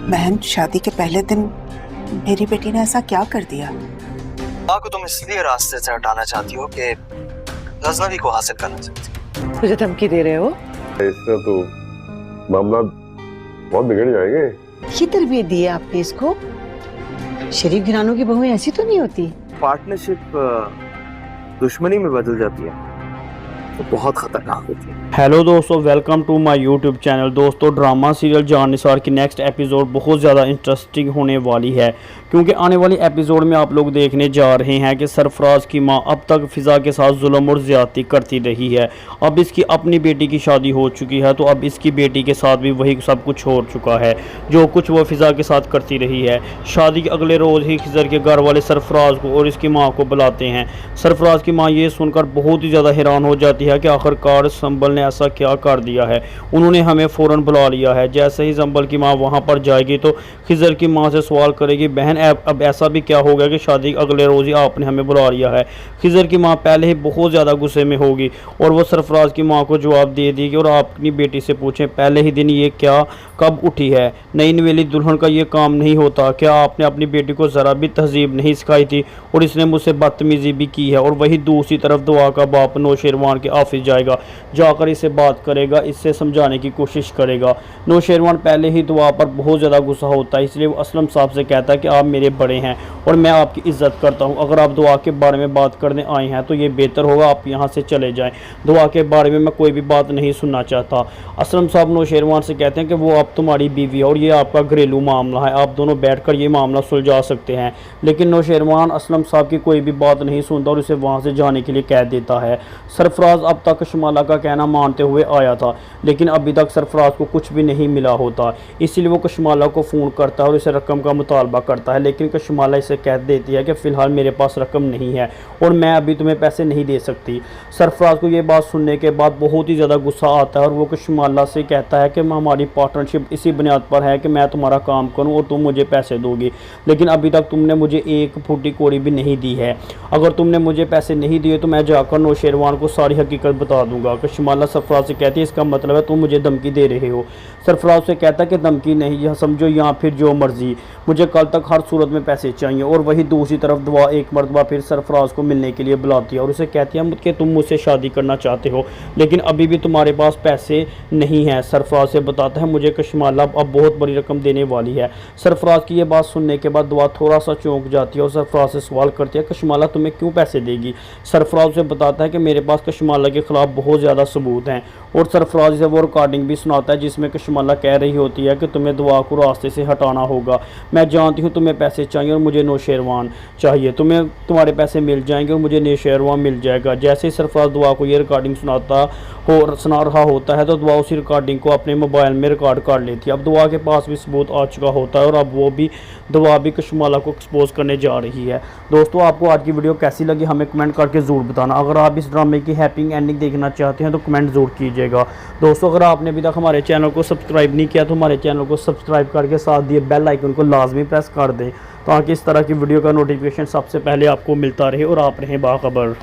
बहन, शादी के पहले दिन मेरी बेटी ने ऐसा क्या कर दिया? माँ को तुम इसलिए रास्ते से हटाना चाहती हो कि गजनवी को हासिल करना चाहती हो। मुझे धमकी दे रहे हो? इससे तो मामला बहुत बिगड़ जाएंगे। ये तरबियत दी है आपने इसको? शरीफ घरानों की बहुएं ऐसी तो नहीं होती। पार्टनरशिप दुश्मनी में बदल जाती है तो बहुत खतरनाक होती है। हेलो दोस्तों, welcome to my YouTube channel. दोस्तों, ड्रामा सीरियल जान निसार की नेक्स्ट एपिसोड बहुत ज़्यादा इंटरेस्टिंग होने वाली है, क्योंकि आने वाली एपिसोड में आप लोग देखने जा रहे हैं कि सरफराज की मां अब तक फ़िज़ा के साथ जुल्म और ज़्यादती करती रही है। अब इसकी अपनी बेटी की शादी हो चुकी है, तो अब इसकी बेटी के साथ भी वही सब कुछ हो चुका है जो कुछ वो फ़िज़ा के साथ करती रही है। शादी के अगले रोज़ ही खिज़र के घर वाले सरफराज को और इसकी माँ को बुलाते हैं। सरफराज की माँ ये सुनकर बहुत ही ज़्यादा हैरान हो जाती है कि आखिरकार संबल ने ऐसा क्या कर दिया है, उन्होंने हमें फ़ौरन बुला लिया है। जैसे ही संबल की माँ वहाँ पर जाएगी तो खिज़र की माँ से सवाल करेगी, बहन अब ऐसा भी क्या हो गया कि शादी के अगले रोज़ ही आपने हमें बुला लिया है। खिज़र की माँ पहले ही बहुत ज़्यादा गुस्से में होगी और वो सरफराज की माँ को जवाब दे देगी और अपनी बेटी से पूछें, पहले ही दिन ये क्या कब उठी है? नई नवेली दुल्हन का ये काम नहीं होता। क्या आपने अपनी बेटी को ज़रा भी तहजीब नहीं सिखाई थी? और इसने मुझसे बदतमीज़ी भी की है। और वही दूसरी तरफ दुआ का बाप नौशेरवान के ऑफिस जाएगा, जाकर इसे बात करेगा, इससे समझाने की कोशिश करेगा। नौशेरवान पहले ही दुआ पर बहुत ज़्यादा गुस्सा होता है, इसलिए वो असलम साहब से कहता है कि आप मेरे बड़े हैं और मैं आपकी इज़्ज़त करता हूं। अगर आप दुआ के बारे में बात करने आए हैं तो ये बेहतर होगा आप यहाँ से चले जाएं। दुआ के बारे में मैं कोई भी बात नहीं सुनना चाहता। असलम साहब नौशेरवान से कहते हैं कि वो अब तुम्हारी बीवी है और ये आपका घरेलू मामला है, आप दोनों बैठकर ये मामला सुलझा सकते हैं। लेकिन नौशेरवान असलम साहब की कोई भी बात नहीं सुनता और उसे वहाँ से जाने के लिए कह देता है। सरफराज अब तक कशमाला का कहना मानते हुए आया था, लेकिन अभी तक सरफराज को कुछ भी नहीं मिला होता, इसीलिए वो कशमाला को फ़ोन करता है और इसे रकम का मुतालबा करता है। लेकिन कशमाला इसे कह देती है कि फ़िलहाल मेरे पास रकम नहीं है और मैं अभी तुम्हें पैसे नहीं दे सकती। सरफराज को ये बात सुनने के बाद बहुत ही ज़्यादा गुस्सा आता है और वो कशमाला से कहता है कि हमारी पार्टनरशिप इसी बुनियाद पर है कि मैं तुम्हारा काम करूँ और तुम मुझे पैसे दोगी, लेकिन अभी तक तुमने मुझे एक फूटी कोड़ी भी नहीं दी है। अगर तुमने मुझे पैसे नहीं दिए तो मैं जाकर नौशेरवान को सारी हकीकत बता दूंगा। कशमाला सरफराज से कहती है, इसका मतलब है तुम मुझे धमकी दे रहे हो। सरफराज से कहता है कि धमकी नहीं, यह समझो या फिर जो मर्जी, मुझे कल तक हर सूरत में पैसे चाहिए। और वही दूसरी तरफ दुआ एक मरतबा फिर सरफराज को मिलने के लिए बुलाती है और उसे कहती है कि तुम मुझसे शादी करना चाहते हो, लेकिन अभी भी तुम्हारे पास पैसे नहीं हैं। सरफराज से बताता है, मुझे कशमाला अब बहुत बड़ी रकम देने वाली है। सरफराज की ये बात सुनने के बाद दुआ थोड़ा सा चौंक जाती है और सरफराज से सवाल करती है, कशमाला तुम्हें क्यों पैसे देगी? सरफराज से बताता है कि मेरे पास कशमाला के ख़िलाफ़ बहुत ज़्यादा सबूत हैं। और सरफराज से वो रिकॉर्डिंग भी सुनाता है जिसमें कशमाला कह रही होती है कि तुम्हें दुआ को रास्ते से हटाना होगा। मैं जानती हूँ तुम्हें पैसे चाहिए और मुझे नौशेरवान चाहिए, तुम्हें तुम्हारे पैसे मिल जाएंगे और मुझे नौशेरवान मिल जाएगा। जैसे ही सरफराज दुआ को ये रिकॉर्डिंग सुना रहा होता है तो दुआ उसी रिकॉर्डिंग को अपने मोबाइल में रिकॉर्ड कर लेती है। अब दुआ के पास भी सबूत आ चुका होता है और अब दुआ भी कशमाला को एक्सपोज करने जा रही है। दोस्तों, आपको आज की वीडियो कैसी लगी हमें कमेंट करके ज़रूर बताना। अगर आप इस ड्रामे की हैप्पी एंडिंग देखना चाहते हैं तो कमेंट ज़रूर कीजिएगा। दोस्तों, अगर आपने अभी तक हमारे चैनल को सब्सक्राइब नहीं किया तो हमारे चैनल को सब्सक्राइब करके साथ दिए बेल आइकन को लाजमी प्रेस कर दें, ताकि इस तरह की वीडियो का नोटिफिकेशन सबसे पहले आपको मिलता रहे और आप रहें बाखबर।